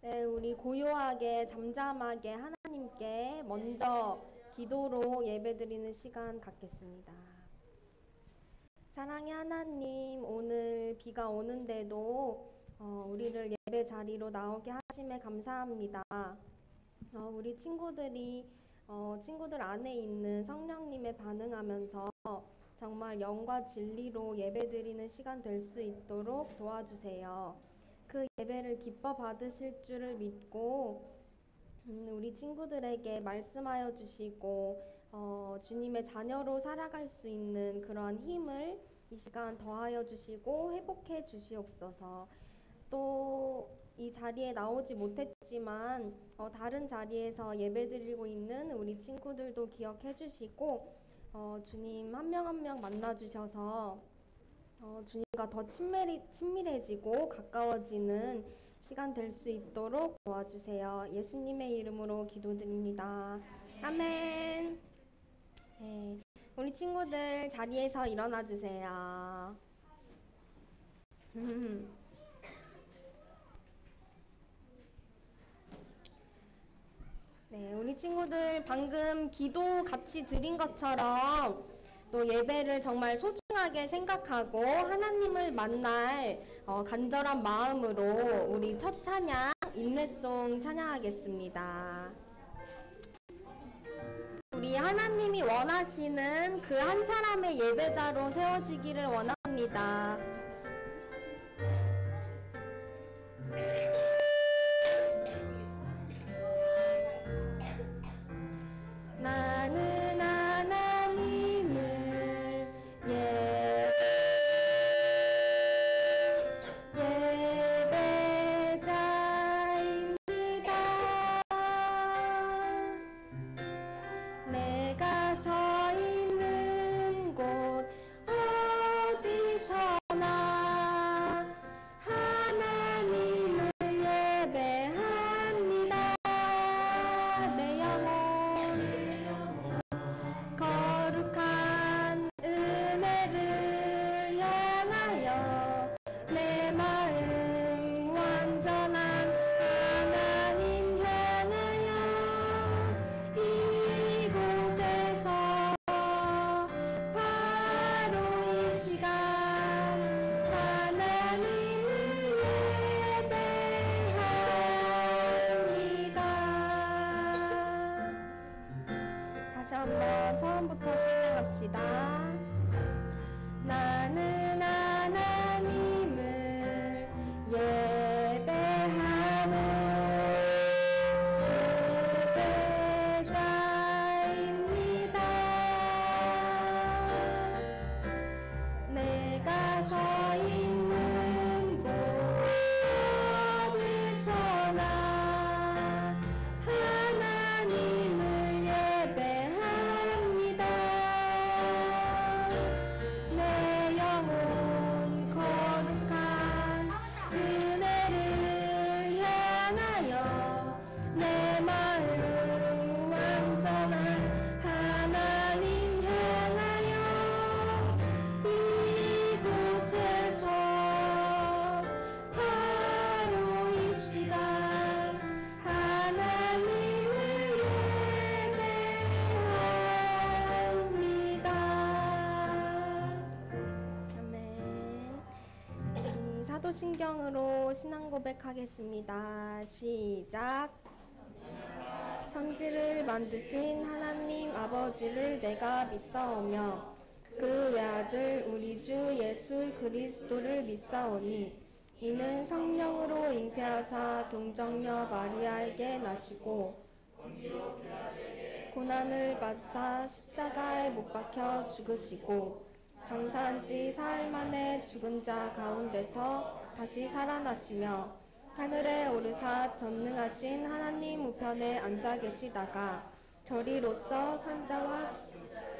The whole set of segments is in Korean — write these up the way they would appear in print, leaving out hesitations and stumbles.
네, 우리 고요하게 잠잠하게 하나님께 먼저 기도로 예배드리는 시간 갖겠습니다. 사랑의 하나님, 오늘 비가 오는데도 우리를 예배 자리로 나오게 하심에 감사합니다. 우리 친구들 안에 있는 성령님에 반응하면서 정말 영과 진리로 예배드리는 시간 될 수 있도록 도와주세요. 그 예배를 기뻐 받으실 줄을 믿고 우리 친구들에게 말씀하여 주시고 주님의 자녀로 살아갈 수 있는 그러한 힘을 이 시간 더하여 주시고 회복해 주시옵소서. 또 이 자리에 나오지 못했지만 다른 자리에서 예배드리고 있는 우리 친구들도 기억해 주시고 주님 한 명 한 명 만나 주셔서 주님과 더 친밀해지고 가까워지는 시간 될 수 있도록 도와주세요. 예수님의 이름으로 기도드립니다. 아멘. 네, 우리 친구들 자리에서 일어나 주세요. 네, 우리 친구들 방금 기도 같이 드린 것처럼 또 예배를 정말 소중하게 생각하고 하나님을 만날 간절한 마음으로 우리 첫 찬양 인내송 찬양하겠습니다. 우리 하나님이 원하시는 그 한 사람의 예배자로 세워지기를 원합니다. 나는 하나님을 예배자입니다. 내가 서 있는 곳 어디서나 하나님을 예배합니다. 내 영혼 거룩한 은혜를 향하여 내 마음 완전한 하나님 향하여 이곳에서 바로 이 시간 하나님을 예배합니다. 다시 한번 처음부터 찬양합시다. 나는 하나님을 예배하는 예배자입니다. 내가 서 있는 곳 어디서나 하나님을 예배합니다. 내 영혼 거룩한 은혜를 향하여 내 마음 완전한 하나님 향하여 이곳에서 바로 이 시간 하나님을 예배합니다. 아멘. 사도신경으로 신앙 고백하겠습니다. 시작. 천지를 만드신 하나님 아버지를 내가 믿사오며 그 외아들 우리 주 예수 그리스도를 믿사오니 이는 성령으로 잉태하사 동정녀 마리아에게 나시고 고난을 받사 십자가에 못 박혀 죽으시고 장사한 지 사흘 만에 죽은 자 가운데서 다시 살아나시며 하늘에 오르사 전능하신 하나님 우편에 앉아 계시다가 저리로서 산자와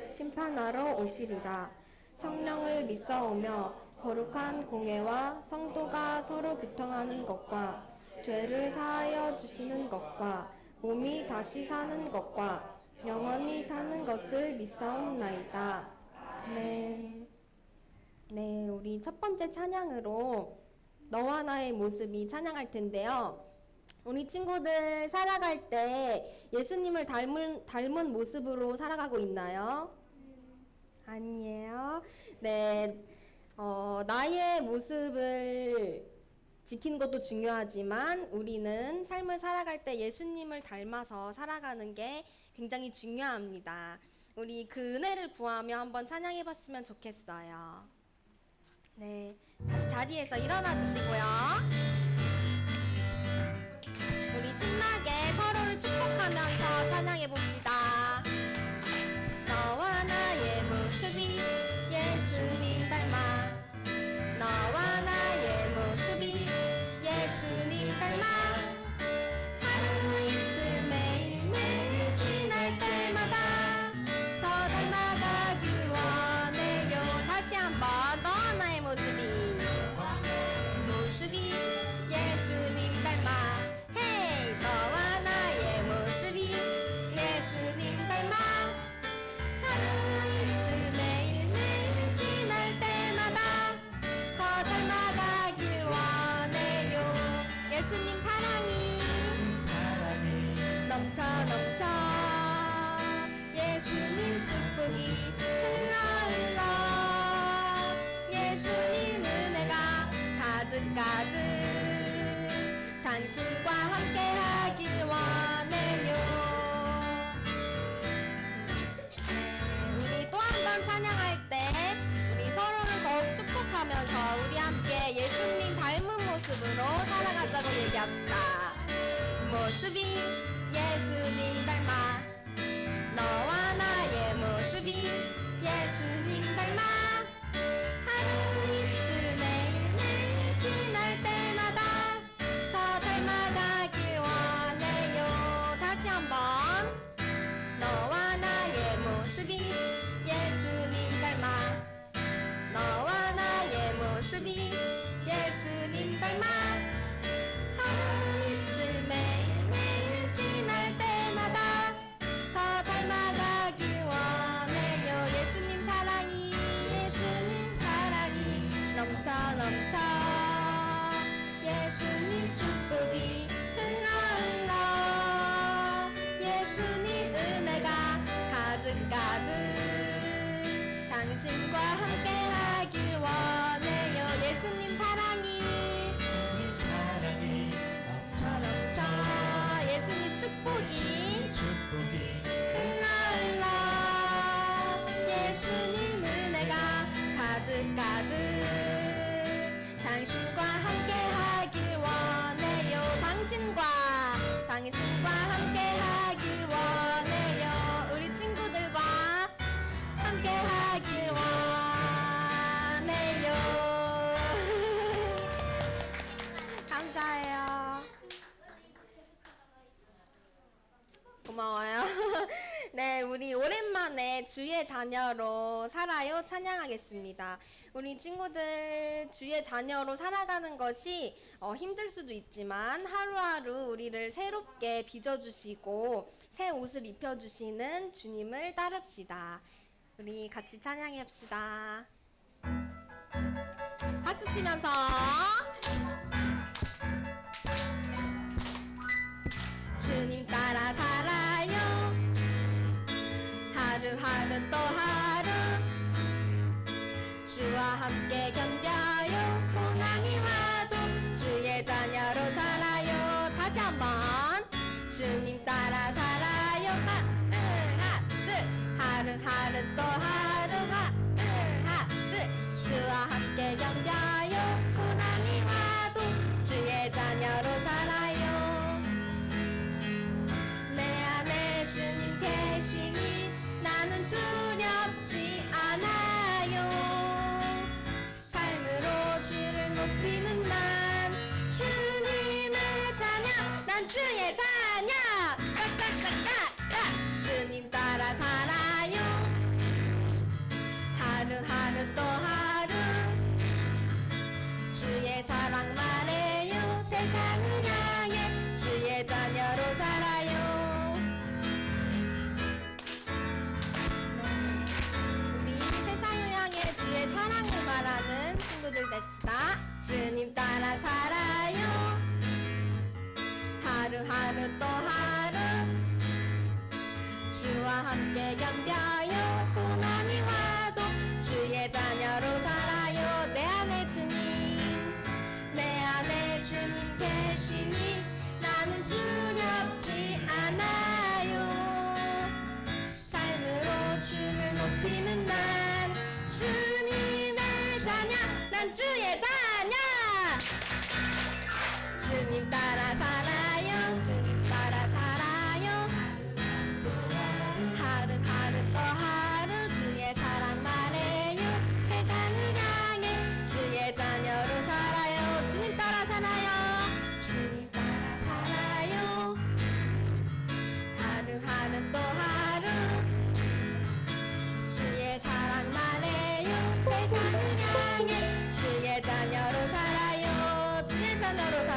심판하러 오시리라. 성령을 믿사오며 거룩한 공회와 성도가 서로 교통하는 것과 죄를 사하여 주시는 것과 몸이 다시 사는 것과 영원히 사는 것을 믿사옵나이다. 아멘. 네, 우리 첫 번째 찬양으로 너와 나의 모습이 찬양할 텐데요. 우리 친구들 살아갈 때 예수님을 닮은 모습으로 살아가고 있나요? 아니에요. 네, 나의 모습을 지키는 것도 중요하지만 우리는 삶을 살아갈 때 예수님을 닮아서 살아가는 게 굉장히 중요합니다. 우리 그 은혜를 구하며 한번 찬양해 봤으면 좋겠어요. 네, 다시 자리에서 일어나 주시고요. 우리 신나게 서로를 축복하면서 찬양해 봅시다. 너와 나의 모습이 예수님 닮아, 너와 나의 모습이 예수님 닮아, 하루 이틀 매일매일 지날 때마다 더 닮아가길 원해요. 다시 한번 너와 나의 모습이 예수님 닮아, 헤이 너와 나의 모습이 예수님 닮아, 하루 이틀 매일매일 지날 때마다 더 닮아가길 원해요. 예수님 사랑이 넘쳐 예수님 축복이 흘러 예수님 은혜가 가득 당신과 함께하길 원해요. 우리 또 한 번 찬양할 때 우리 서로를 더욱 축복하면서 우리 함께 예수님 닮은 모습으로 살아가자고 얘기합시다. 모습이 예수님 닮아, 너와 나의 모습이 예수님 닮아, 하루 이틀 매일매일 지날 때마다 더 닮아가길 원해요. 다시 한번 너와 나의 모습이 예수님 닮아, 너와 나의 모습이 예수님 닮아, 하루 이틀 매일매일 지날 때마다 더 닮아가길 원해요. 예수님 사랑이 넘쳐 예수님 축복이 흘러 예수님 은혜가 가득 당신과 함께하길 원해요. 예수님 사랑이 넘쳐 예수님 축복이 흘러 예수님 은혜가 가득 당신과 함께하길 원해요. 당신과 함께하길 원해요. 우리 친구들과 함께하길 원해요. 감사해요. 고마워요. 네, 우리 오랜만에 주의 자녀로 살아요 찬양하겠습니다. 우리 친구들 주의 자녀로 살아가는 것이 힘들 수도 있지만 하루하루 우리를 새롭게 빚어주시고 새 옷을 입혀주시는 주님을 따릅시다. 우리 같이 찬양합시다. 박수 치면서 주님 따라 살아요. 하루하루 또 하루 주와 함께 견뎌요. 고난이 와도 주의 자녀로 살아요. 다시 한번 주님 따라 살아요. 하루하루 또 하루 주와 함께 견뎌요. 고난이 와도 주의 자녀로 살아요. 내 안에 주님 계시니 나는 두렵지 않아요. 삶으로 주를 높이는 난 주님의 자녀, 난 주의 자녀. 주님 따라 살아요. 하루하루 또 하루 주의 사랑 말해요. 세상을 향해 주의 자녀로 살아요. 우리 세상을 향해 주의 사랑을 말하는 친구들 됩시다. 주님 따라 살아요.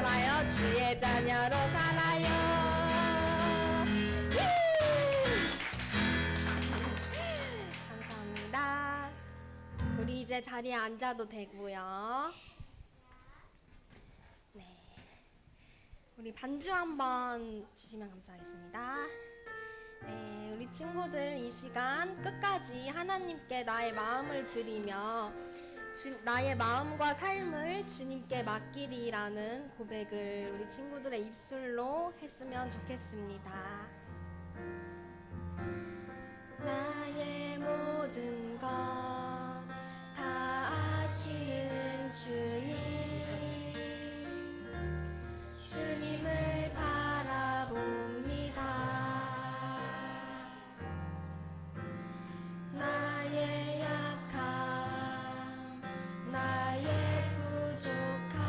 살아요. 주의 자녀로 살아요. 감사합니다. 우리 이제 자리에 앉아도 되고요. 네, 우리 반주 한번 주시면 감사하겠습니다. 네, 우리 친구들 이 시간 끝까지 하나님께 나의 마음을 드리며 나의 마음과 삶을 주님께 맡기리라는 고백을 우리 친구들의 입술로 했으면 좋겠습니다. 나의 모든 것 다 아시는 주님, 주님을 바라봅니다. 나의 약함, 나의 부족함,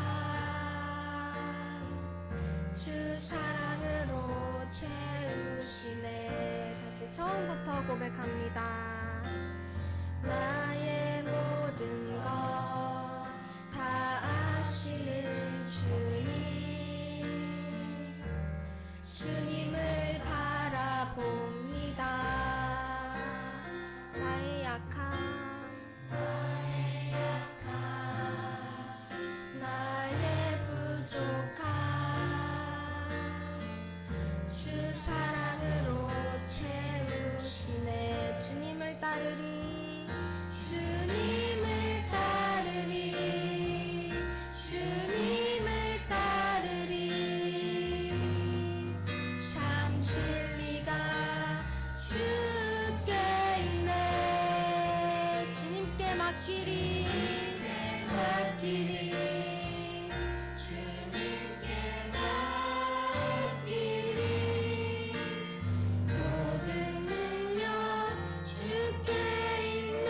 주 사랑으로 채우시네. 다시 처음부터 고백합니다. 나의 모든 것 다 아시는 주님, 주님을 바라봅니다. 나의 약함, 나의 부족함, 주 사랑으로 채우시네. 주님을 따르리, 주님을 따르리, 주님을 따르리. 참 진리가 주께 있네. 주님께 맡기리, 맡기리, 주님께 맡기리. 모든 능력 주께 있네.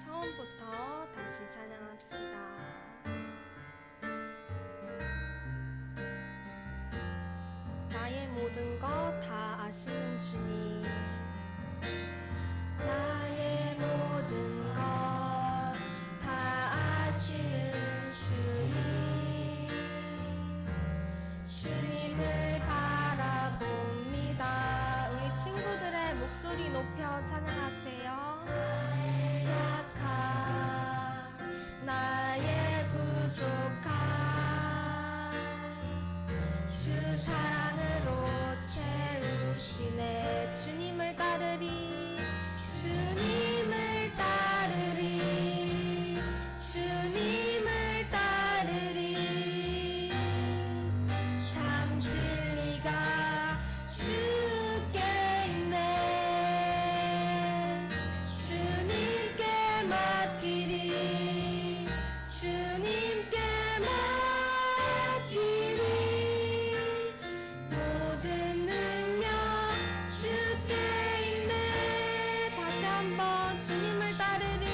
처음부터 다시 찬양합시다. 나의 모든 것 다 아시는 주님, 나의 모든 것 다 아시는 주님, 주님을 바라봅니다. 우리 친구들의 목소리 높여 찬양하세요. 나의 약함, 나의 부족함, 주 사랑으로 채우시네. 주님을 따르리, 주님을 따르리, 주님을 따르리. 참 진리가 주께 있네. 주님께 맡기리, 주님께 맡기리. 모든 능력 주께 있네. 다시 한번 주님을 따르리,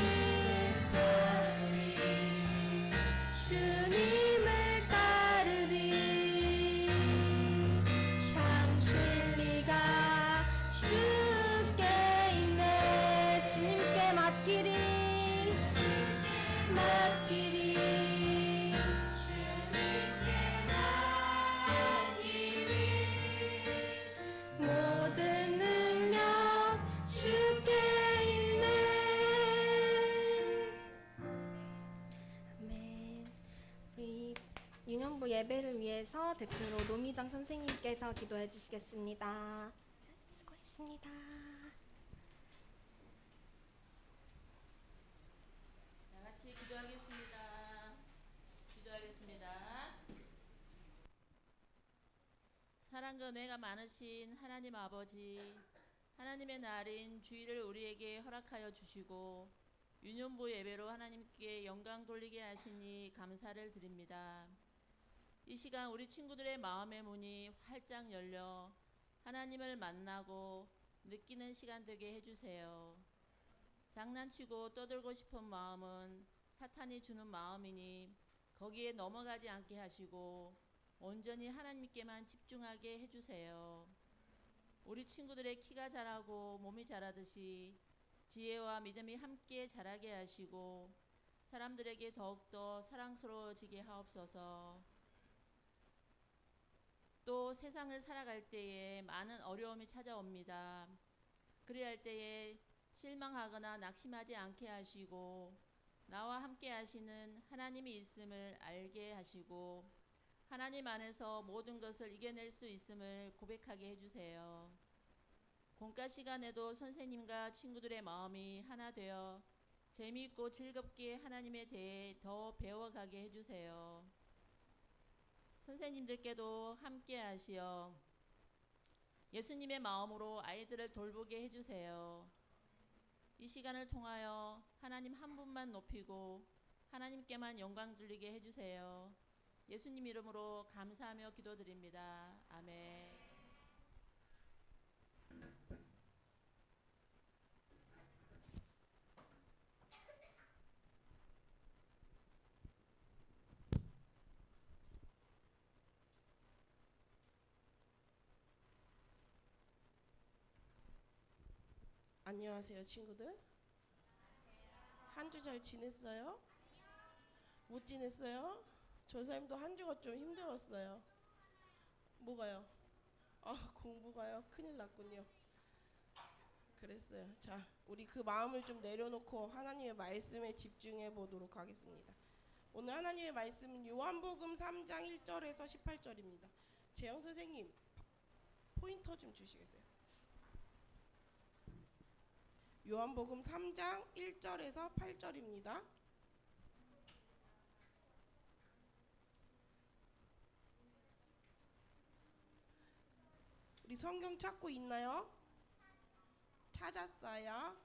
주님을 따르리. 참 진리가 주께 있네. 주님께 맡기리, 맡기리, 주님께 맡기리. 모든 능력 주께 있네. 아멘. 우리 유년부 예배를 위해서 대표로 노미정 선생님께서 기도해 주시겠습니다. 수고했습니다. 다 같이 기도하겠습니다. 기도하겠습니다. 사랑과 은혜가 많으신 하나님 아버지, 하나님의 날인 주일을 우리에게 허락하여 주시고 유년부 예배로 하나님께 영광 돌리게 하시니 감사를 드립니다. 이 시간 우리 친구들의 마음의 문이 활짝 열려 하나님을 만나고 느끼는 시간 되게 해주세요. 장난치고 떠들고 싶은 마음은 사탄이 주는 마음이니 거기에 넘어가지 않게 하시고 온전히 하나님께만 집중하게 해주세요. 우리 친구들의 키가 자라고 몸이 자라듯이 지혜와 믿음이 함께 자라게 하시고 사람들에게 더욱더 사랑스러워지게 하옵소서. 또 세상을 살아갈 때에 많은 어려움이 찾아옵니다. 그리할 때에 실망하거나 낙심하지 않게 하시고 나와 함께 하시는 하나님이 있음을 알게 하시고 하나님 안에서 모든 것을 이겨낼 수 있음을 고백하게 해주세요. 공과 시간에도 선생님과 친구들의 마음이 하나 되어 재미있고 즐겁게 하나님에 대해 더 배워가게 해주세요. 선생님들께도 함께 하시어 예수님의 마음으로 아이들을 돌보게 해주세요. 이 시간을 통하여 하나님 한 분만 높이고 하나님께만 영광 돌리게 해주세요. 예수님 이름으로 감사하며 기도드립니다. 아멘. 안녕하세요, 친구들. 한 주 잘 지냈어요? 못 지냈어요? 전사님도 한 주가 좀 힘들었어요. 뭐가요? 공부가요? 큰일 났군요. 그랬어요. 자, 우리 그 마음을 좀 내려놓고 하나님의 말씀에 집중해 보도록 하겠습니다. 오늘 하나님의 말씀은 요한복음 3장 1절에서 18절입니다. 재영 선생님, 포인터 좀 주시겠어요? 요한복음 3장 1절에서 8절입니다. 우리 성경 찾고 있나요? 찾았어요?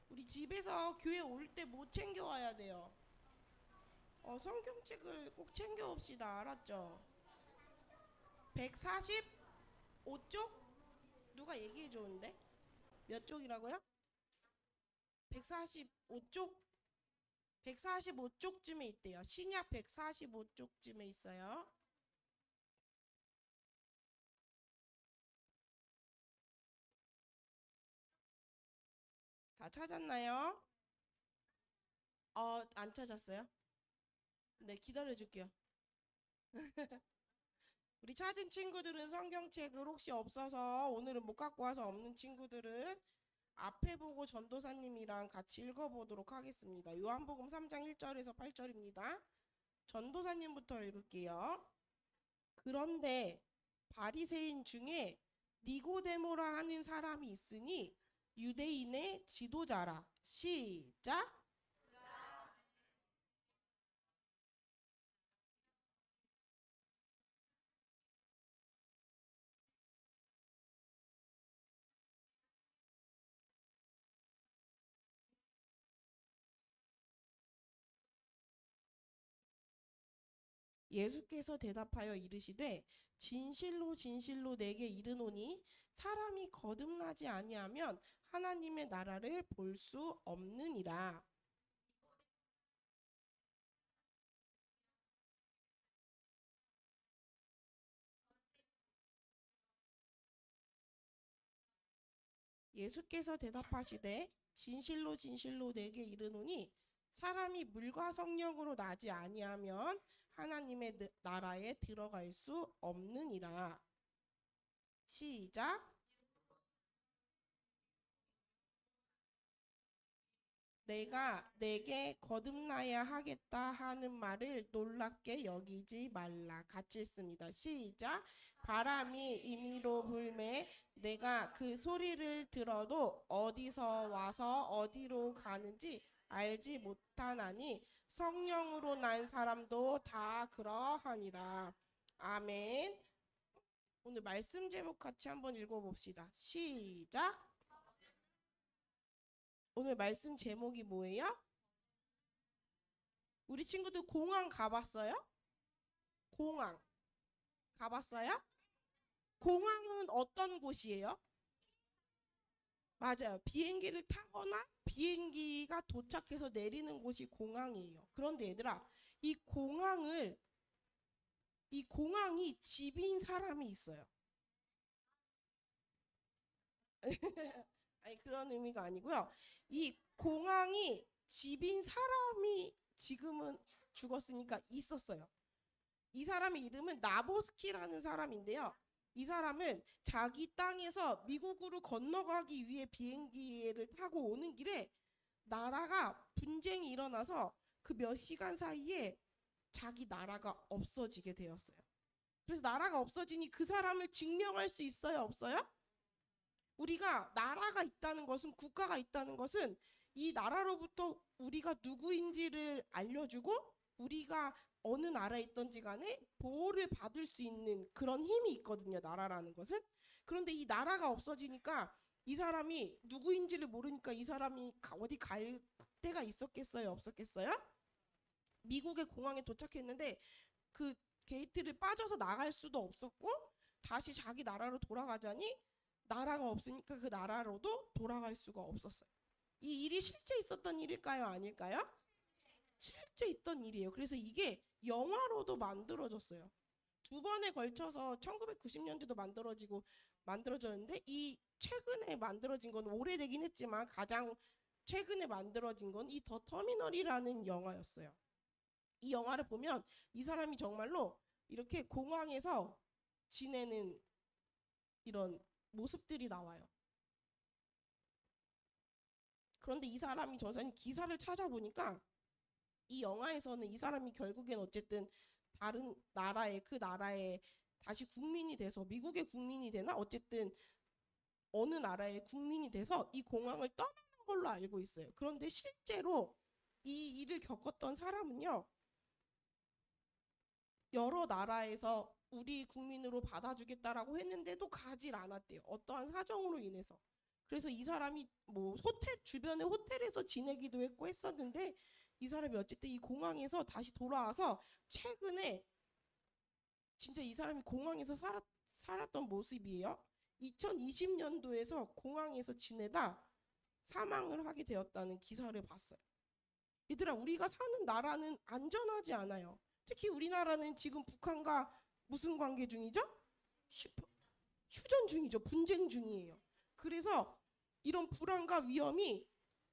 우리 집에서 교회 올 때 뭐 챙겨와야 돼요? 성경책을 꼭 챙겨옵시다. 알았죠? 145쪽? 누가 얘기해 줬는데? 몇 쪽이라고요? 145쪽? 145쪽쯤에 있대요. 신약 145쪽쯤에 있어요. 다 찾았나요? 안 찾았어요? 네, 기다려 줄게요. 우리 찾은 친구들은 성경책을 혹시 없어서 오늘은 못 갖고 와서 없는 친구들은 앞에 보고 전도사님이랑 같이 읽어보도록 하겠습니다. 요한복음 3장 1절에서 8절입니다. 전도사님부터 읽을게요. 그런데 바리새인 중에 니고데모라 하는 사람이 있으니 유대인의 지도자라. 시작. 예수께서 대답하여 이르시되 진실로 진실로 내게 이르노니 사람이 거듭나지 아니하면 하나님의 나라를 볼 수 없느니라. 예수께서 대답하시되 진실로 진실로 내게 이르노니 사람이 물과 성령으로 나지 아니하면 하나님의 나라에 들어갈 수 없느니라. 시작. 내가 내게 거듭나야 하겠다 하는 말을 놀랍게 여기지 말라. 같이 읽습니다. 시작. 바람이 임의로 불매 내가 그 소리를 들어도 어디서 와서 어디로 가는지 알지 못하나니 성령으로 난 사람도 다 그러하니라. 아멘. 오늘 말씀 제목 같이 한번 읽어봅시다. 시작. 오늘 말씀 제목이 뭐예요? 우리 친구들 공항 가봤어요? 공항 가봤어요? 공항은 어떤 곳이에요? 맞아요. 비행기를 타거나 비행기가 도착해서 내리는 곳이 공항이에요. 그런데 얘들아, 이 공항이 집인 사람이 있어요. 아니 그런 의미가 아니고요. 이 공황이 집인 사람이 지금은 죽었으니까 있었어요. 이 사람의 이름은 나보스키라는 사람인데요. 이 사람은 자기 땅에서 미국으로 건너가기 위해 비행기를 타고 오는 길에 나라가 분쟁이 일어나서 그 몇 시간 사이에 자기 나라가 없어지게 되었어요. 그래서 나라가 없어지니 그 사람을 증명할 수 있어요, 없어요? 우리가 나라가 있다는 것은, 국가가 있다는 것은 이 나라로부터 우리가 누구인지를 알려주고 우리가 어느 나라에 있던지 간에 보호를 받을 수 있는 그런 힘이 있거든요, 나라라는 것은. 그런데 이 나라가 없어지니까 이 사람이 누구인지를 모르니까 이 사람이 어디 갈 때가 있었겠어요, 없었겠어요? 미국의 공항에 도착했는데 그 게이트를 빠져서 나갈 수도 없었고 다시 자기 나라로 돌아가자니 나라가 없으니까 그 나라로도 돌아갈 수가 없었어요. 이 일이 실제 있었던 일일까요, 아닐까요? 실제 있던 일이에요. 그래서 이게 영화로도 만들어졌어요. 두 번에 걸쳐서 1990년대도 만들어졌는데 이 최근에 만들어진 건 오래되긴 했지만 가장 최근에 만들어진 건 이 더 터미널이라는 영화였어요. 이 영화를 보면 이 사람이 정말로 이렇게 공항에서 지내는 이런 모습들이 나와요. 그런데 이 사람이 저자는 기사를 찾아보니까 이 영화에서는 이 사람이 결국엔 어쨌든 다른 나라에 그 나라에 다시 국민이 돼서 미국의 국민이 되나 어쨌든 어느 나라의 국민이 돼서 이 공항을 떠나는 걸로 알고 있어요. 그런데 실제로 이 일을 겪었던 사람은요. 여러 나라에서 우리 국민으로 받아주겠다라고 했는데도 가질 않았대요. 어떠한 사정으로 인해서. 그래서 이 사람이 뭐 호텔 주변의 호텔에서 지내기도 했고 했었는데 이 사람이 어쨌든 이 공항에서 다시 돌아와서 최근에 진짜 이 사람이 공항에서 살았던 모습이에요. 2020년도에서 공항에서 지내다 사망을 하게 되었다는 기사를 봤어요. 얘들아, 우리가 사는 나라는 안전하지 않아요. 특히 우리나라는 지금 북한과 무슨 관계 중이죠? 휴전 중이죠. 분쟁 중이에요. 그래서 이런 불안과 위험이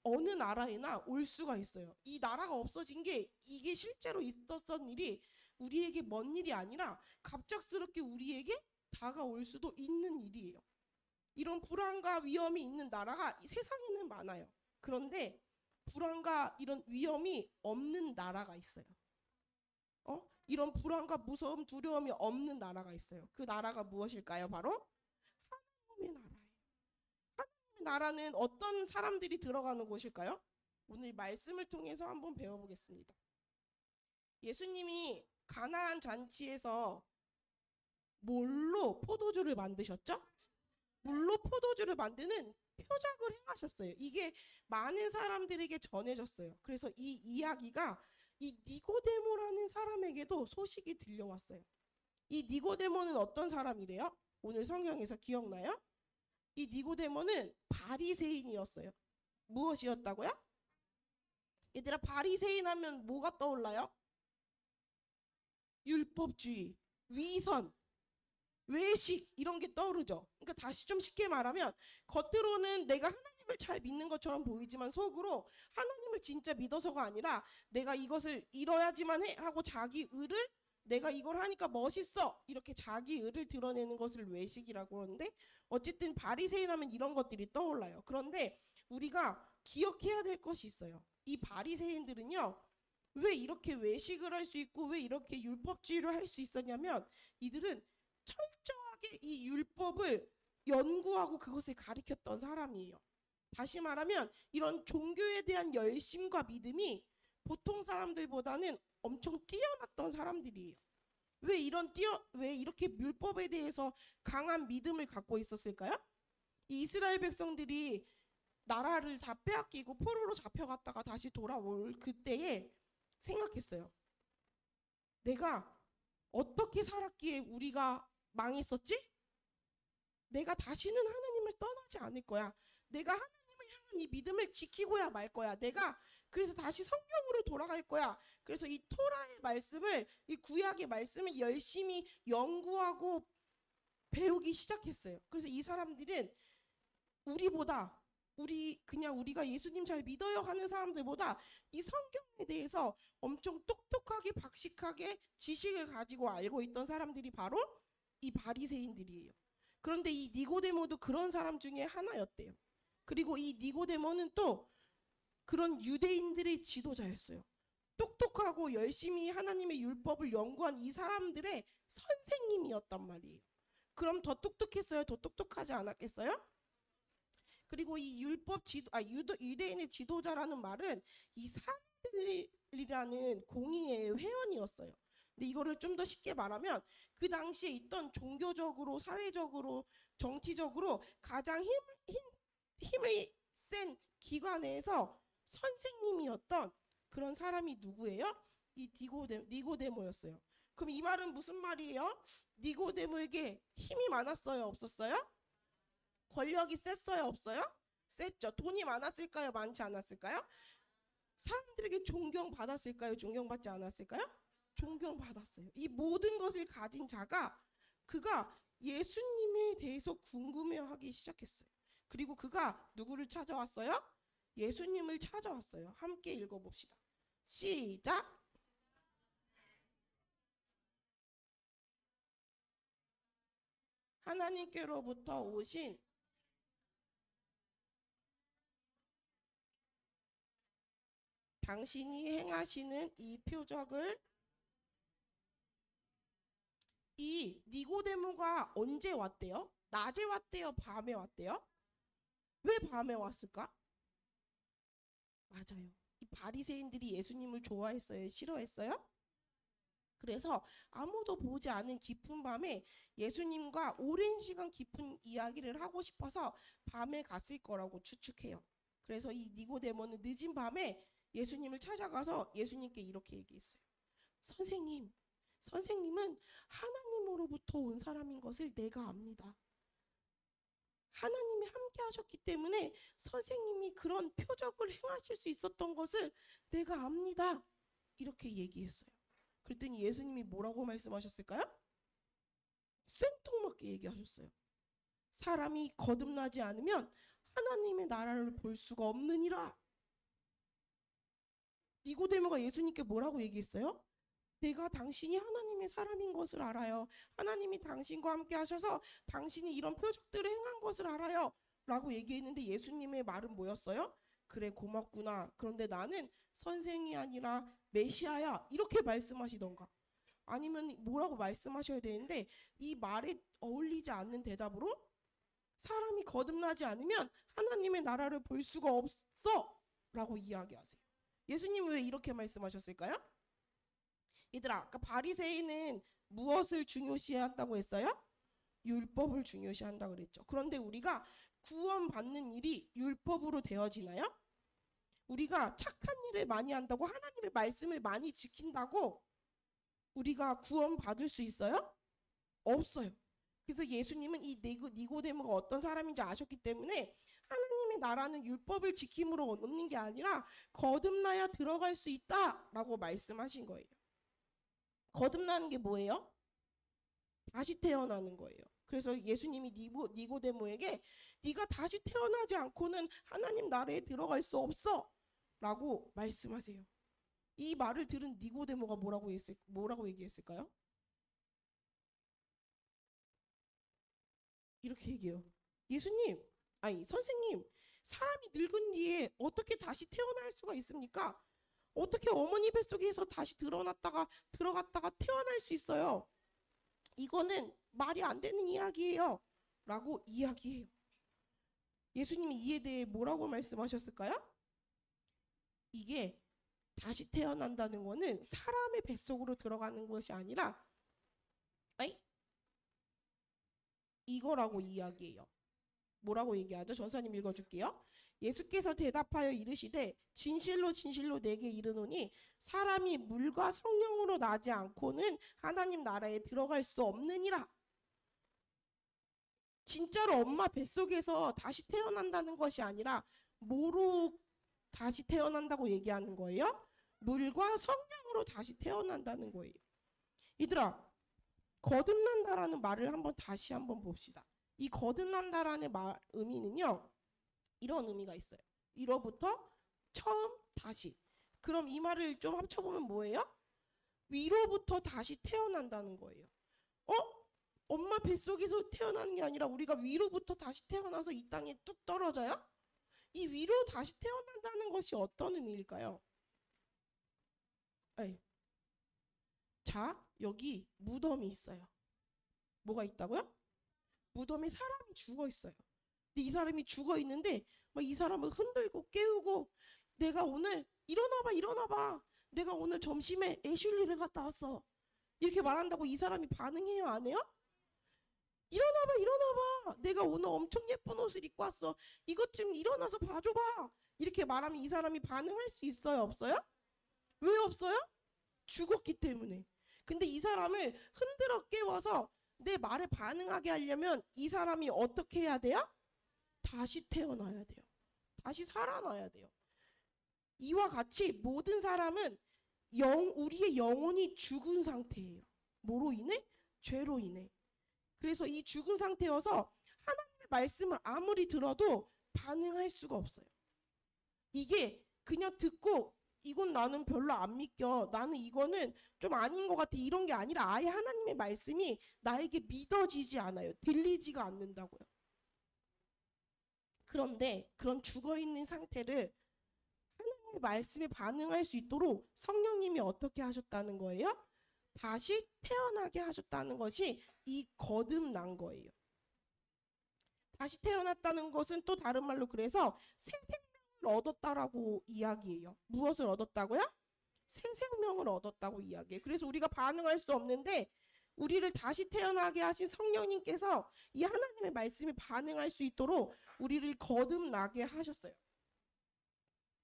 어느 나라에나 올 수가 있어요. 이 나라가 없어진 게 이게 실제로 있었던 일이 우리에게 먼 일이 아니라 갑작스럽게 우리에게 다가올 수도 있는 일이에요. 이런 불안과 위험이 있는 나라가 세상에는 많아요. 그런데 불안과 이런 위험이 없는 나라가 있어요. 이런 불안과 무서움, 두려움이 없는 나라가 있어요. 그 나라가 무엇일까요? 바로 하나님의 나라예요. 하나님의 나라는 어떤 사람들이 들어가는 곳일까요? 오늘 말씀을 통해서 한번 배워보겠습니다. 예수님이 가나안 잔치에서 뭘로 포도주를 만드셨죠? 물로 포도주를 만드는 표적을 행하셨어요. 이게 많은 사람들에게 전해졌어요. 그래서 이 이야기가 이 니고데모라는 사람에게도 소식이 들려왔어요. 이 니고데모는 어떤 사람이래요? 오늘 성경에서 기억나요? 이 니고데모는 바리새인이었어요. 무엇이었다고요? 얘들아, 바리새인 하면 뭐가 떠올라요? 율법주의, 위선, 외식 이런 게 떠오르죠. 그러니까 다시 좀 쉽게 말하면 겉으로는 내가 하나님을 잘 믿는 것처럼 보이지만 속으로 하나님을 진짜 믿어서가 아니라 내가 이것을 이뤄야지만 해 하고 자기 의를 내가 이걸 하니까 멋있어 이렇게 자기 의를 드러내는 것을 외식이라고 하는데 어쨌든 바리새인 하면 이런 것들이 떠올라요. 그런데 우리가 기억해야 될 것이 있어요. 이 바리새인들은요. 왜 이렇게 외식을 할 수 있고 왜 이렇게 율법주의를 할 수 있었냐면 이들은 철저하게 이 율법을 연구하고 그것을 가리켰던 사람이에요. 다시 말하면 이런 종교에 대한 열심과 믿음이 보통 사람들보다는 엄청 뛰어났던 사람들이에요. 왜 이렇게 율법에 대해서 강한 믿음을 갖고 있었을까요? 이 이스라엘 백성들이 나라를 다 빼앗기고 포로로 잡혀갔다가 다시 돌아올 그때에 생각했어요. 내가 어떻게 살았기에 우리가 망했었지? 내가 다시는 하나님을 떠나지 않을 거야. 내가 하나님을 향한 이 믿음을 지키고야 말 거야. 내가 그래서 다시 성경으로 돌아갈 거야. 그래서 이 토라의 말씀을, 이 구약의 말씀을 열심히 연구하고 배우기 시작했어요. 그래서 이 사람들은 우리보다 우리가 예수님 잘 믿어요 하는 사람들보다 이 성경에 대해서 엄청 똑똑하게 박식하게 지식을 가지고 알고 있던 사람들이 바로 이 바리새인들이에요. 그런데 이 니고데모도 그런 사람 중에 하나였대요. 그리고 이 니고데모는 또 그런 유대인들의 지도자였어요. 똑똑하고 열심히 하나님의 율법을 연구한 이 사람들의 선생님이었단 말이에요. 그럼 더 똑똑했어요? 더 똑똑하지 않았겠어요? 그리고 이 유대인의 지도자라는 말은 이 산헤드린이라는 공의의 회원이었어요. 근데 이거를 좀 더 쉽게 말하면 그 당시에 있던 종교적으로, 사회적으로, 정치적으로 가장 힘이 센 기관에서 선생님이었던 그런 사람이 누구예요? 이 니고데모였어요. 그럼 이 말은 무슨 말이에요? 니고데모에게 힘이 많았어요? 없었어요? 권력이 셌어요? 없어요? 셌죠. 돈이 많았을까요? 많지 않았을까요? 사람들에게 존경받았을까요? 존경받지 않았을까요? 존경받았어요. 이 모든 것을 가진 자가 그가 예수님에 대해서 궁금해하기 시작했어요. 그리고 그가 누구를 찾아왔어요? 예수님을 찾아왔어요. 함께 읽어봅시다. 시작. 하나님께로부터 오신 당신이 행하시는 이 표적을 이 니고데모가 언제 왔대요? 낮에 왔대요? 밤에 왔대요? 왜 밤에 왔을까? 맞아요. 이 바리새인들이 예수님을 좋아했어요? 싫어했어요? 그래서 아무도 보지 않은 깊은 밤에 예수님과 오랜 시간 깊은 이야기를 하고 싶어서 밤에 갔을 거라고 추측해요. 그래서 이 니고데모는 늦은 밤에 예수님을 찾아가서 예수님께 이렇게 얘기했어요. 선생님은 하나님으로부터 온 사람인 것을 내가 압니다. 하나님이 함께 하셨기 때문에 선생님이 그런 표적을 행하실 수 있었던 것을 내가 압니다. 이렇게 얘기했어요. 그랬더니 예수님이 뭐라고 말씀하셨을까요? 생뚱맞게 얘기하셨어요. 사람이 거듭나지 않으면 하나님의 나라를 볼 수가 없느니라. 니고데모가 예수님께 뭐라고 얘기했어요? 내가 당신이 하나님의 사람인 것을 알아요. 하나님이 당신과 함께 하셔서 당신이 이런 표적들을 행한 것을 알아요. 라고 얘기했는데 예수님의 말은 뭐였어요? 그래, 고맙구나. 그런데 나는 선생이 아니라 메시아야. 이렇게 말씀하시던가. 아니면 뭐라고 말씀하셔야 되는데 이 말에 어울리지 않는 대답으로 사람이 거듭나지 않으면 하나님의 나라를 볼 수가 없어. 라고 이야기하세요. 예수님은 왜 이렇게 말씀하셨을까요? 얘들아, 아까 바리새인은 무엇을 중요시한다고 했어요? 율법을 중요시한다고 그랬죠. 그런데 우리가 구원받는 일이 율법으로 되어지나요? 우리가 착한 일을 많이 한다고 하나님의 말씀을 많이 지킨다고 우리가 구원받을 수 있어요? 없어요. 그래서 예수님은 이 니고데모가 어떤 사람인지 아셨기 때문에 하나님의 나라는 율법을 지킴으로 얻는 게 아니라 거듭나야 들어갈 수 있다라고 말씀하신 거예요. 거듭나는 게 뭐예요? 다시 태어나는 거예요. 그래서 예수님이 니고데모에게 네가 다시 태어나지 않고는 하나님 나라에 들어갈 수 없어 라고 말씀하세요. 이 말을 들은 니고데모가 뭐라고 얘기했을까요? 이렇게 얘기해요. 선생님, 사람이 늙은 뒤에 어떻게 다시 태어날 수가 있습니까? 어떻게 어머니 뱃속에서 다시 들어갔다가 태어날 수 있어요? 이거는 말이 안 되는 이야기예요. 라고 이야기해요. 예수님이 이에 대해 뭐라고 말씀하셨을까요? 이게 다시 태어난다는 거는 사람의 뱃속으로 들어가는 것이 아니라 이거라고 이야기해요. 뭐라고 얘기하죠? 전사님 읽어줄게요. 예수께서 대답하여 이르시되 진실로 진실로 내게 이르노니 사람이 물과 성령으로 나지 않고는 하나님 나라에 들어갈 수 없느니라. 진짜로 엄마 뱃속에서 다시 태어난다는 것이 아니라 뭐로 다시 태어난다고 얘기하는 거예요? 물과 성령으로 다시 태어난다는 거예요. 얘들아, 거듭난다라는 말을 다시 한번 봅시다. 이 거듭난다라는 의미는요, 이런 의미가 있어요. 위로부터 처음 다시. 그럼 이 말을 좀 합쳐보면 뭐예요? 위로부터 다시 태어난다는 거예요. 엄마 뱃속에서 태어나는 게 아니라 우리가 위로부터 다시 태어나서 이 땅에 뚝 떨어져요? 이 위로 다시 태어난다는 것이 어떤 의미일까요? 에이. 자, 여기 무덤이 있어요. 뭐가 있다고요? 무덤에 사람이 죽어 있어요. 근데 이 사람이 죽어 있는데 막 이 사람을 흔들고 깨우고, 내가 오늘 일어나봐. 내가 오늘 점심에 애슐리를 갔다 왔어. 이렇게 말한다고 이 사람이 반응해요, 안 해요? 일어나봐. 내가 오늘 엄청 예쁜 옷을 입고 왔어. 이것 좀 일어나서 봐줘봐. 이렇게 말하면 이 사람이 반응할 수 있어요, 없어요? 왜 없어요? 죽었기 때문에. 근데 이 사람을 흔들어 깨워서 내 말에 반응하게 하려면 이 사람이 어떻게 해야 돼요? 다시 태어나야 돼요. 다시 살아나야 돼요. 이와 같이 모든 사람은 우리의 영혼이 죽은 상태예요. 뭐로 인해? 죄로 인해. 그래서 이 죽은 상태여서 하나님의 말씀을 아무리 들어도 반응할 수가 없어요. 이게 그냥 듣고 이건 나는 별로 안 믿겨, 나는 이거는 좀 아닌 것 같아, 이런 게 아니라 아예 하나님의 말씀이 나에게 믿어지지 않아요. 들리지가 않는다고요. 그런데 그런 죽어있는 상태를 하나님의 말씀에 반응할 수 있도록 성령님이 어떻게 하셨다는 거예요? 다시 태어나게 하셨다는 것이 이 거듭난 거예요. 다시 태어났다는 것은 또 다른 말로 그래서 새 생명을 얻었다라고 이야기해요. 무엇을 얻었다고요? 새 생명을 얻었다고 이야기해요. 그래서 우리가 반응할 수 없는데 우리를 다시 태어나게 하신 성령님께서 이 하나님의 말씀에 반응할 수 있도록 우리를 거듭나게 하셨어요.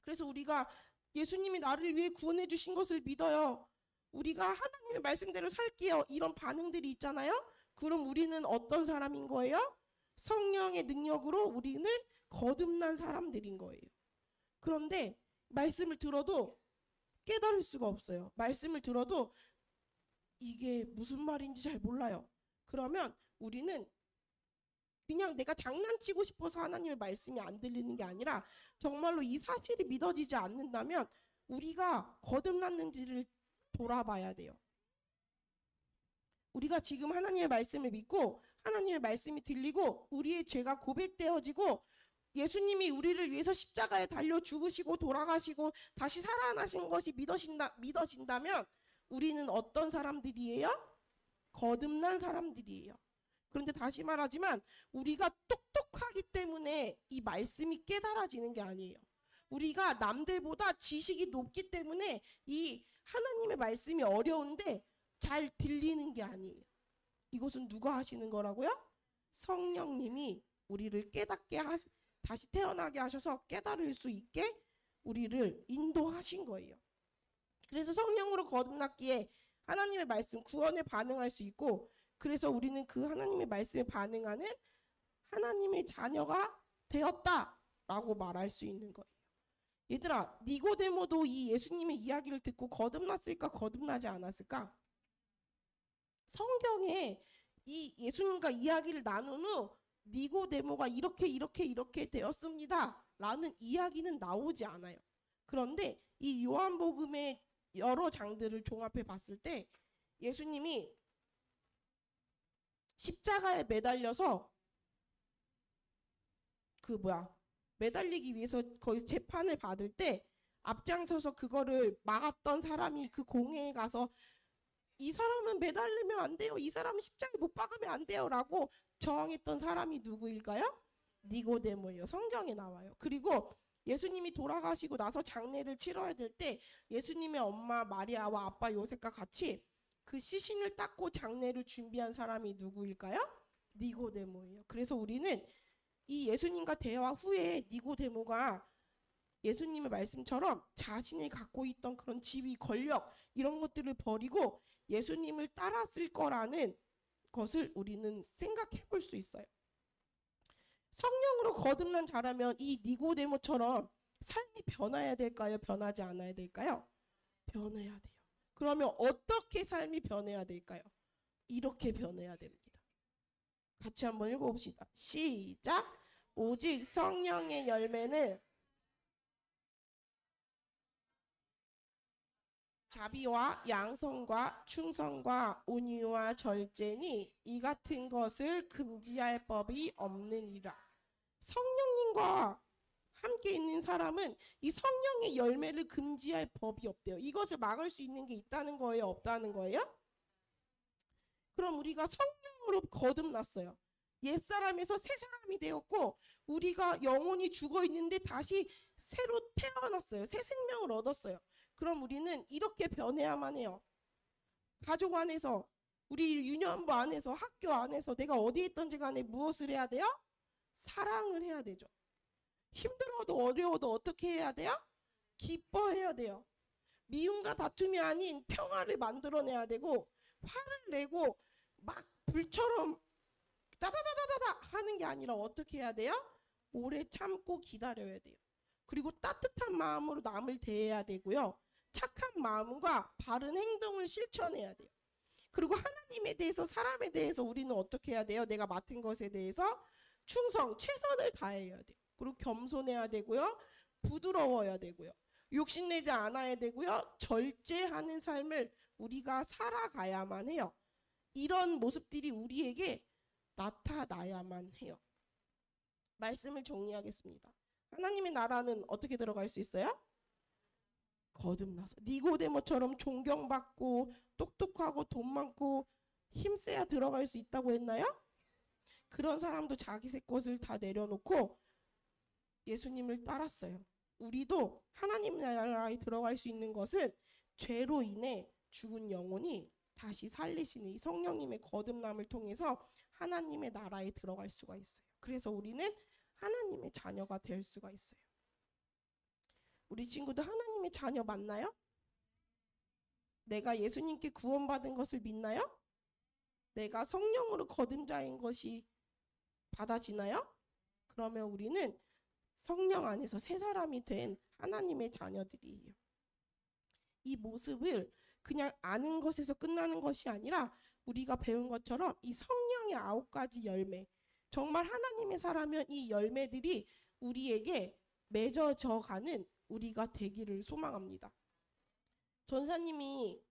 그래서 우리가 예수님이 나를 위해 구원해 주신 것을 믿어요, 우리가 하나님의 말씀대로 살게요, 이런 반응들이 있잖아요. 그럼 우리는 어떤 사람인 거예요? 성령의 능력으로 우리는 거듭난 사람들인 거예요. 그런데 말씀을 들어도 깨달을 수가 없어요. 말씀을 들어도 이게 무슨 말인지 잘 몰라요. 그러면 우리는 그냥 내가 장난치고 싶어서 하나님의 말씀이 안 들리는 게 아니라 정말로 이 사실이 믿어지지 않는다면 우리가 거듭났는지를 돌아봐야 돼요. 우리가 지금 하나님의 말씀을 믿고 하나님의 말씀이 들리고 우리의 죄가 고백되어지고 예수님이 우리를 위해서 십자가에 달려 죽으시고 돌아가시고 다시 살아나신 것이 믿어진다면 우리는 어떤 사람들이에요? 거듭난 사람들이에요. 그런데 다시 말하지만 우리가 똑똑하기 때문에 이 말씀이 깨달아지는 게 아니에요. 우리가 남들보다 지식이 높기 때문에 이 하나님의 말씀이 어려운데 잘 들리는 게 아니에요. 이것은 누가 하시는 거라고요? 성령님이 우리를 깨닫게 다시 태어나게 하셔서 깨달을 수 있게 우리를 인도하신 거예요. 그래서 성령으로 거듭났기에 하나님의 말씀 구원에 반응할 수 있고, 그래서 우리는 그 하나님의 말씀에 반응하는 하나님의 자녀가 되었다라고 말할 수 있는 거예요. 얘들아, 니고데모도 이 예수님의 이야기를 듣고 거듭났을까 거듭나지 않았을까? 성경에 이 예수님과 이야기를 나눈 후 니고데모가 이렇게 되었습니다 라는 이야기는 나오지 않아요. 그런데 이 요한복음의 여러 장들을 종합해 봤을 때 예수님이 십자가에 매달려서 매달리기 위해서 거기서 재판을 받을 때 앞장서서 그거를 막았던 사람이 그 공회에 가서 이 사람은 매달리면 안 돼요, 이 사람은 십자가에 못 박으면 안 돼요 라고 저항했던 사람이 누구일까요? 니고데모예요. 성경에 나와요. 그리고 예수님이 돌아가시고 나서 장례를 치러야 될 때 예수님의 엄마 마리아와 아빠 요셉과 같이 그 시신을 닦고 장례를 준비한 사람이 누구일까요? 니고데모예요. 그래서 우리는 이 예수님과 대화 후에 니고데모가 예수님의 말씀처럼 자신이 갖고 있던 그런 지위, 권력 이런 것들을 버리고 예수님을 따랐을 거라는 것을 우리는 생각해 볼 수 있어요. 성령으로 거듭난 자라면 이 니고데모처럼 삶이 변해야 될까요? 변하지 않아야 될까요? 변해야 돼요. 그러면 어떻게 삶이 변해야 될까요? 이렇게 변해야 됩니다. 같이 한번 읽어봅시다. 시작. 오직 성령의 열매는 자비와 양성과 충성과 온유와 절제니 이 같은 것을 금지할 법이 없느니라. 성령님과 함께 있는 사람은 이 성령의 열매를 금지할 법이 없대요. 이것을 막을 수 있는 게 있다는 거예요, 없다는 거예요? 그럼 우리가 성령으로 거듭났어요. 옛사람에서 새 사람이 되었고 우리가 영혼이 죽어 있는데 다시 새로 태어났어요. 새 생명을 얻었어요. 그럼 우리는 이렇게 변해야만 해요. 가족 안에서, 우리 유년부 안에서, 학교 안에서 내가 어디에 있든지 간에 무엇을 해야 돼요? 사랑을 해야 되죠. 힘들어도 어려워도 어떻게 해야 돼요? 기뻐해야 돼요. 미움과 다툼이 아닌 평화를 만들어내야 되고 화를 내고 막 불처럼 다다다다다다 하는 게 아니라 어떻게 해야 돼요? 오래 참고 기다려야 돼요. 그리고 따뜻한 마음으로 남을 대해야 되고요. 착한 마음과 바른 행동을 실천해야 돼요. 그리고 하나님에 대해서, 사람에 대해서 우리는 어떻게 해야 돼요? 내가 맡은 것에 대해서 충성, 최선을 다해야 돼요. 그리고 겸손해야 되고요. 부드러워야 되고요. 욕심내지 않아야 되고요. 절제하는 삶을 우리가 살아가야만 해요. 이런 모습들이 우리에게 나타나야만 해요. 말씀을 정리하겠습니다. 하나님의 나라는 어떻게 들어갈 수 있어요? 거듭나서. 니고데모처럼 존경받고 똑똑하고 돈 많고 힘세야 들어갈 수 있다고 했나요? 그런 사람도 자기 새 것을 다 내려놓고 예수님을 따랐어요. 우리도 하나님 나라에 들어갈 수 있는 것은 죄로 인해 죽은 영혼이 다시 살리시는 이 성령님의 거듭남을 통해서 하나님의 나라에 들어갈 수가 있어요. 그래서 우리는 하나님의 자녀가 될 수가 있어요. 우리 친구들 하나님의 자녀 맞나요? 내가 예수님께 구원받은 것을 믿나요? 내가 성령으로 거듭 자인 것이 받아지나요? 그러면 우리는 성령 안에서 새 사람이 된 하나님의 자녀들이에요. 이 모습을 그냥 아는 것에서 끝나는 것이 아니라 우리가 배운 것처럼 이 성령의 9가지 열매, 정말 하나님의 사람이면 이 열매들이 우리에게 맺어져 가는 우리가 되기를 소망합니다. 전사님이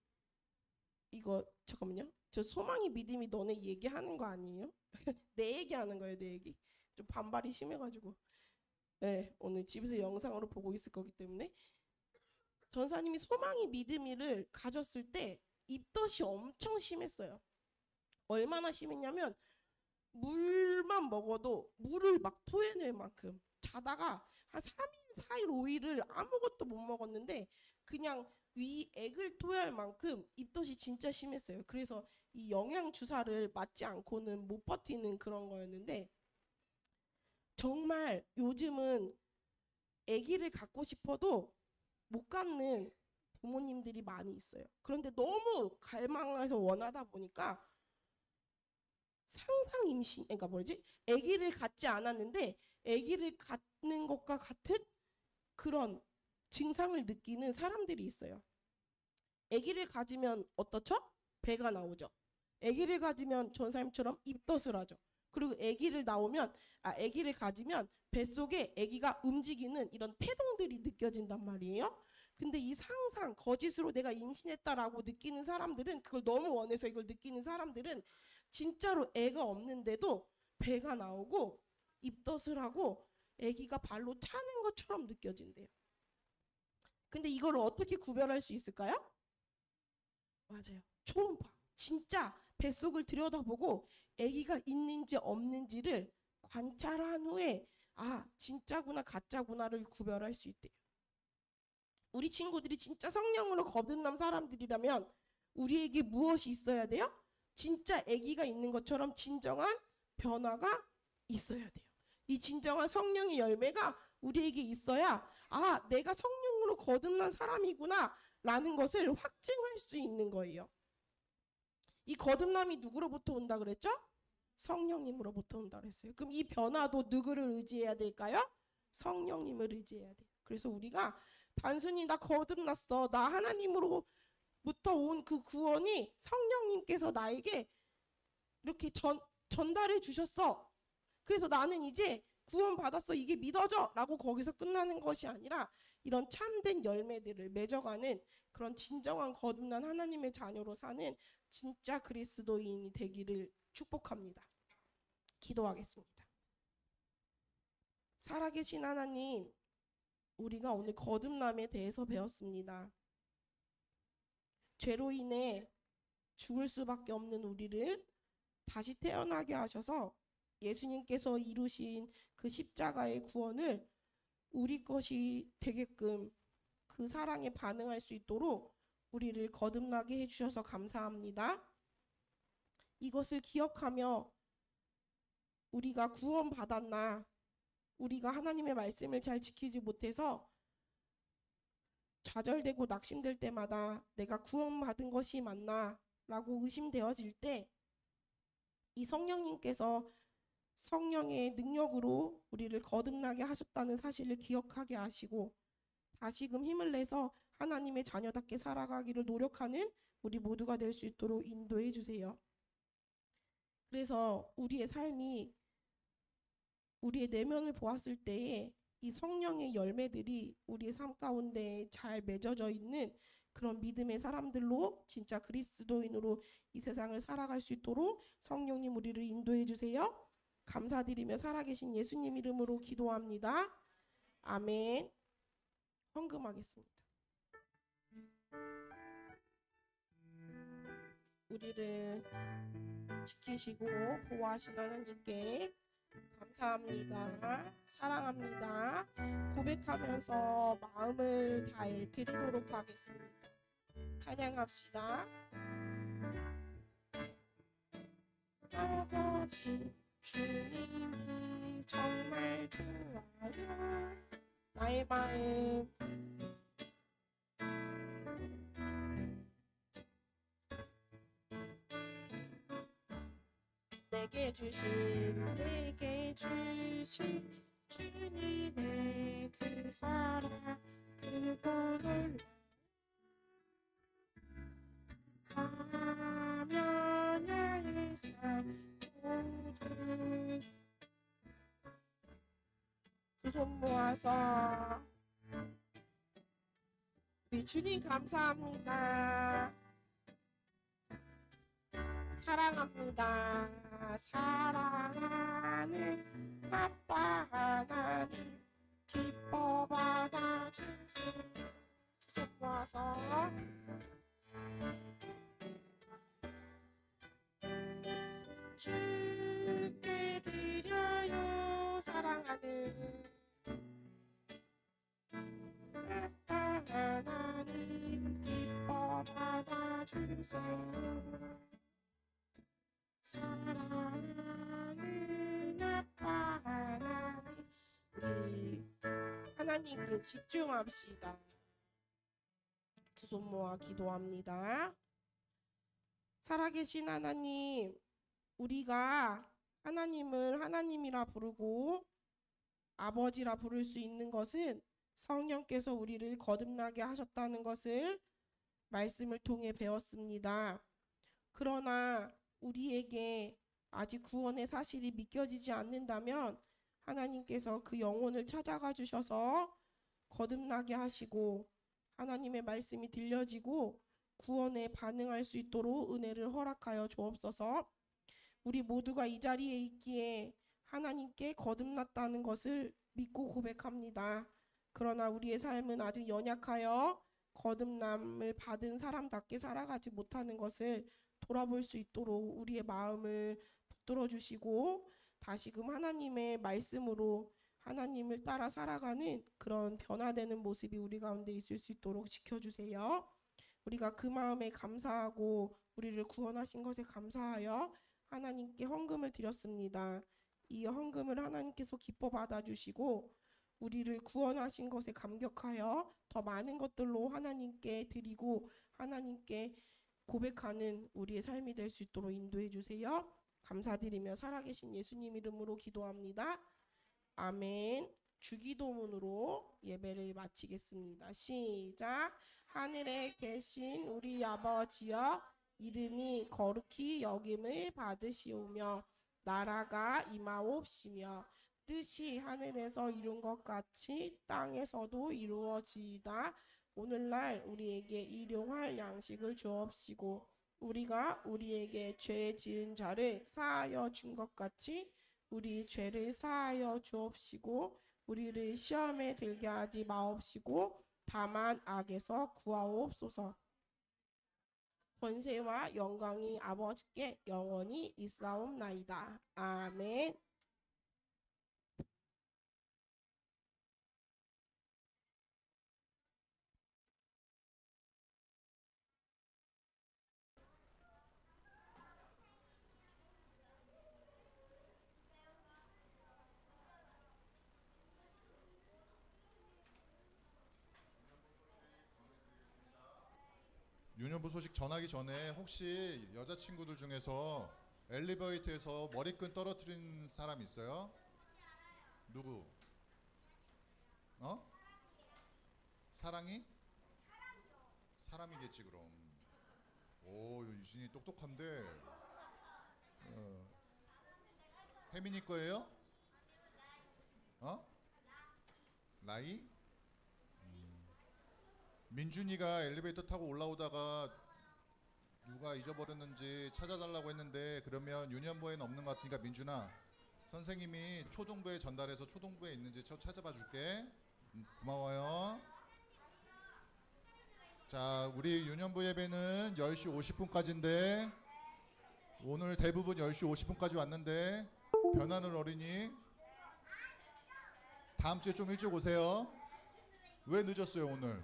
이거 잠깐만요. 저 소망이 믿음이 너네 얘기하는 거 아니에요? 내 얘기하는 거예요, 내 얘기. 좀 반발이 심해가지고. 네, 오늘 집에서 영상으로 보고 있을 거기 때문에 전사님이 소망이 믿음이를 가졌을 때 입덧이 엄청 심했어요. 얼마나 심했냐면 물만 먹어도 물을 막 토해낼 만큼, 자다가 한 3일, 4일, 5일을 아무것도 못 먹었는데 그냥 위 액을 토할 만큼 입덧이 진짜 심했어요. 그래서 이 영양 주사를 맞지 않고는 못 버티는 그런 거였는데, 정말 요즘은 아기를 갖고 싶어도 못 갖는 부모님들이 많이 있어요. 그런데 너무 갈망해서 원하다 보니까 상상 임신, 그러니까 뭐지? 아기를 갖지 않았는데 아기를 갖는 것과 같은 그런 증상을 느끼는 사람들이 있어요. 아기를 가지면 어떻죠? 배가 나오죠. 아기를 가지면 전사님처럼 입덧을 하죠. 그리고 아기를 가지면 뱃속에 아기가 움직이는 이런 태동들이 느껴진단 말이에요. 근데 이 상상, 거짓으로 내가 임신했다라고 느끼는 사람들은, 그걸 너무 원해서 이걸 느끼는 사람들은 진짜로 애가 없는데도 배가 나오고 입덧을 하고 아기가 발로 차는 것처럼 느껴진대요. 근데 이걸 어떻게 구별할 수 있을까요? 맞아요. 초음파. 진짜 뱃속을 들여다보고 아기가 있는지 없는지를 관찰한 후에 아, 진짜구나 가짜구나를 구별할 수 있대요. 우리 친구들이 진짜 성령으로 거듭난 사람들이라면 우리에게 무엇이 있어야 돼요? 진짜 아기가 있는 것처럼 진정한 변화가 있어야 돼요. 이 진정한 성령의 열매가 우리에게 있어야 아, 내가 성령으로 거듭난 사람이구나 라는 것을 확증할 수 있는 거예요. 이 거듭남이 누구로부터 온다 그랬죠? 성령님으로부터 온다 그랬어요. 그럼 이 변화도 누구를 의지해야 될까요? 성령님을 의지해야 돼요. 그래서 우리가 단순히 나 거듭났어, 나 하나님으로부터 온 그 구원이 성령님께서 나에게 이렇게 전달해 주셨어. 그래서 나는 이제 구원받았어, 이게 믿어져 라고 거기서 끝나는 것이 아니라 이런 참된 열매들을 맺어가는 그런 진정한 거듭난 하나님의 자녀로 사는 진짜 그리스도인이 되기를 축복합니다. 기도하겠습니다. 살아계신 하나님, 우리가 오늘 거듭남에 대해서 배웠습니다. 죄로 인해 죽을 수밖에 없는 우리를 다시 태어나게 하셔서 예수님께서 이루신 그 십자가의 구원을 우리 것이 되게끔 그 사랑에 반응할 수 있도록 우리를 거듭나게 해주셔서 감사합니다. 이것을 기억하며 우리가 구원받았나, 우리가 하나님의 말씀을 잘 지키지 못해서 좌절되고 낙심될 때마다 내가 구원받은 것이 맞나 라고 의심되어질 때 이 성령님께서 성령의 능력으로 우리를 거듭나게 하셨다는 사실을 기억하게 하시고 다시금 힘을 내서 하나님의 자녀답게 살아가기를 노력하는 우리 모두가 될 수 있도록 인도해 주세요. 그래서 우리의 삶이 우리의 내면을 보았을 때에 이 성령의 열매들이 우리의 삶 가운데 잘 맺어져 있는 그런 믿음의 사람들로 진짜 그리스도인으로 이 세상을 살아갈 수 있도록 성령님 우리를 인도해 주세요. 감사드리며 살아계신 예수님 이름으로 기도합니다. 아멘. 헌금하겠습니다. 우리를 지키시고 보호하신 하나님께 감사합니다. 사랑합니다. 고백하면서 마음을 다해 드리도록 하겠습니다. 찬양합시다. 아버지 주님이 정말 좋아요. 나의 마음 내게 주신 주님의 그 사랑 그거 놀라 사면야의 삶 모두 두 손 모아서 우리 주님 감사합니다. 사랑합니다. 사랑하는 아빠 하나님 기뻐 받아주세요. 두 손 모아서 주께 드려요. 사랑하는 아빠 하나님 기뻐 받아주세요. 사랑하는 아빠 하나님, 우리 하나님께 집중합시다. 두 손 모아 기도합니다. 살아계신 하나님, 우리가 하나님을 하나님이라 부르고 아버지라 부를 수 있는 것은 성령께서 우리를 거듭나게 하셨다는 것을 말씀을 통해 배웠습니다. 그러나 우리에게 아직 구원의 사실이 믿겨지지 않는다면 하나님께서 그 영혼을 찾아가 주셔서 거듭나게 하시고 하나님의 말씀이 들려지고 구원에 반응할 수 있도록 은혜를 허락하여 주옵소서. 우리 모두가 이 자리에 있기에 하나님께 거듭났다는 것을 믿고 고백합니다. 그러나 우리의 삶은 아직 연약하여 거듭남을 받은 사람답게 살아가지 못하는 것을 돌아볼 수 있도록 우리의 마음을 붙들어 주시고 다시금 하나님의 말씀으로 하나님을 따라 살아가는 그런 변화되는 모습이 우리 가운데 있을 수 있도록 지켜주세요. 우리가 그 마음에 감사하고 우리를 구원하신 것에 감사하여 하나님께 헌금을 드렸습니다. 이 헌금을 하나님께서 기뻐 받아주시고 우리를 구원하신 것에 감격하여 더 많은 것들로 하나님께 드리고 하나님께 고백하는 우리의 삶이 될 수 있도록 인도해 주세요. 감사드리며 살아계신 예수님 이름으로 기도합니다. 아멘. 주기도문으로 예배를 마치겠습니다. 시작. 하늘에 계신 우리 아버지여, 이름이 거룩히 여김을 받으시오며 나라가 임하옵시며 뜻이 하늘에서 이룬 것 같이 땅에서도 이루어지이다. 오늘날 우리에게 일용할 양식을 주옵시고 우리가 우리에게 죄 지은 자를 사하여 준 것 같이 우리 죄를 사하여 주옵시고 우리를 시험에 들게 하지 마옵시고 다만 악에서 구하옵소서. 권세와 영광이 아버지께 영원히 있사옵나이다. 아멘. 유년부 소식 전하기 전에 혹시 여자친구들 중에서 엘리베이터에서 머리끈 떨어뜨린 사람 있어요? 누구? 어? 사랑이? 사람이겠지 그럼. 오, 유진이 똑똑한데. 혜민이 거예요? 어? 라이? 민준이가 엘리베이터 타고 올라오다가 누가 잊어버렸는지 찾아달라고 했는데 그러면 유년부에는 없는 것 같으니까 민준아 선생님이 초등부에 전달해서 초등부에 있는지 찾아봐 줄게. 고마워요. 자, 우리 유년부 예배는 10시 50분까지인데 오늘 대부분 10시 50분까지 왔는데 변하는 어린이 다음 주에 좀 일찍 오세요. 왜 늦었어요 오늘?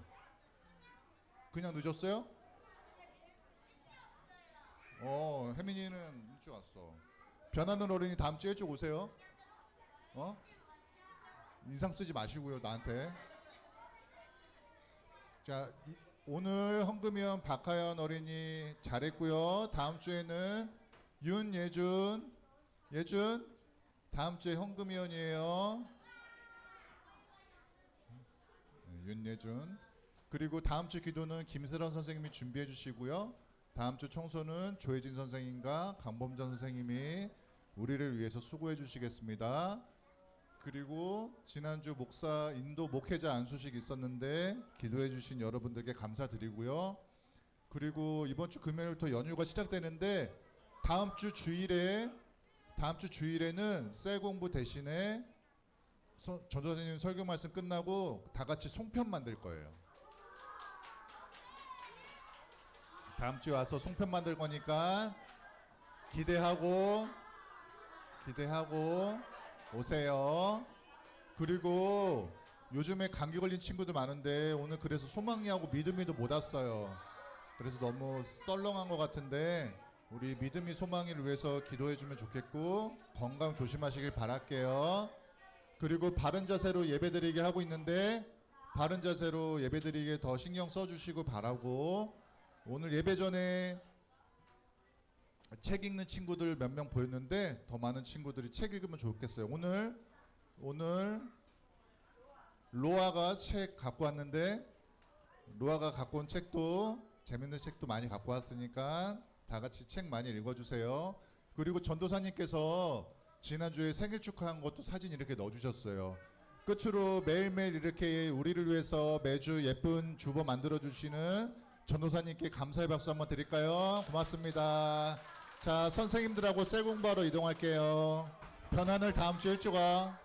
그냥 늦었어요? 혜민이는 일찍 왔어. 변하는 어린이 다음 주에 일찍 오세요. 인상 쓰지 마시고요 나한테. 자, 오늘 헌금위원 박하연 어린이 잘했고요. 다음 주에는 윤예준 다음 주에 헌금위원이에요. 윤예준. 그리고 다음 주 기도는 김세란 선생님이 준비해 주시고요. 다음 주 청소는 조혜진 선생님과 강범전 선생님이 우리를 위해서 수고해 주시겠습니다. 그리고 지난주 목사 인도 목회자 안수식 있었는데 기도해 주신 여러분들께 감사드리고요. 그리고 이번 주 금요일부터 연휴가 시작되는데 다음 주 주일에는 셀 공부 대신에 전도사님 설교 말씀 끝나고 다 같이 송편 만들 거예요. 다음 주에 와서 송편 만들 거니까 기대하고 오세요. 그리고 요즘에 감기 걸린 친구들 많은데 오늘 그래서 소망리하고 믿음이도 못 왔어요. 그래서 너무 썰렁한 것 같은데 우리 믿음이 소망이를 위해서 기도해 주면 좋겠고 건강 조심하시길 바랄게요. 그리고 바른 자세로 예배드리게 하고 있는데 바른 자세로 예배드리게 더 신경 써주시고 바라고, 오늘 예배 전에 책 읽는 친구들 몇 명 보였는데 더 많은 친구들이 책 읽으면 좋겠어요. 오늘 로아가 책 갖고 왔는데 로아가 갖고 온 책도 재밌는 책도 많이 갖고 왔으니까 다 같이 책 많이 읽어주세요. 그리고 전도사님께서 지난주에 생일 축하한 것도 사진 이렇게 넣어주셨어요. 끝으로 매일매일 이렇게 우리를 위해서 매주 예쁜 주보 만들어주시는 전도사님께 감사의 박수 한번 드릴까요? 고맙습니다. 자, 선생님들하고 셀 공부하러 이동할게요. 변환을 다음 주에 일찍 와.